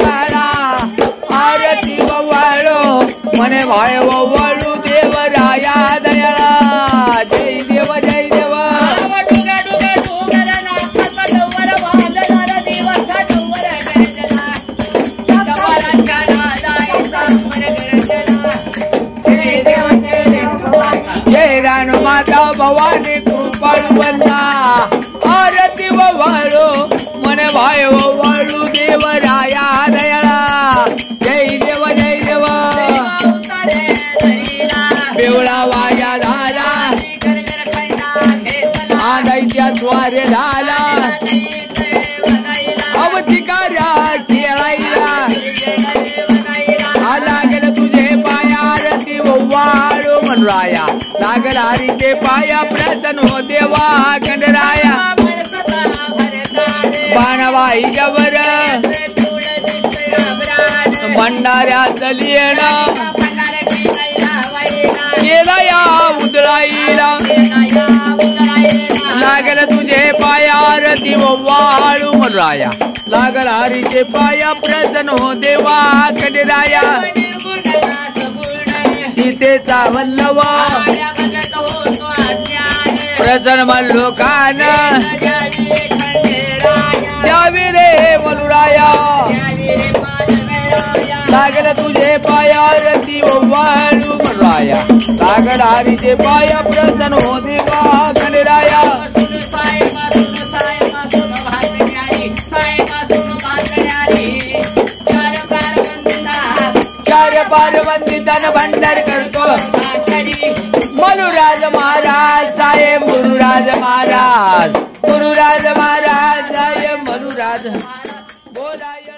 काळा आरती ववाळो मने भाय ववाळू देवराया दयाळा जय देव जय देव जय राणू माता भवानी कृपाळू बंदा आरती ववाळो मने भाय ववाळू देवराया दयाळा जय देव जय देव पिवळा वाया झाला आदायच्या द्वारे झाला अवतिकार्या खेळायला लागल तुझे पाया आरती ववाळू मनराया लागल हरीचे पाया प्रसन्न हो देवा गणराया बाणवाई गवर भंडाऱ्यात लिहिण केला या उदळाईला लागल तुझे पाया आरती ववाळू मनराया लागल हरीचे पाया प्रसन्न हो देवा गणराया सीतेचा वल्लवा प्रसन्न मल्लो कान द्यावी रे मलुराया लागल तुझे पाया आरती ववाळू मनराया लागल हरीचे पाया प्रसन्न हो देवा गणराया चार पार वंदितन भंडार करतो मलुराज महाराज साहेब गुरुराज महाराज साहेब मलुराज बोलाय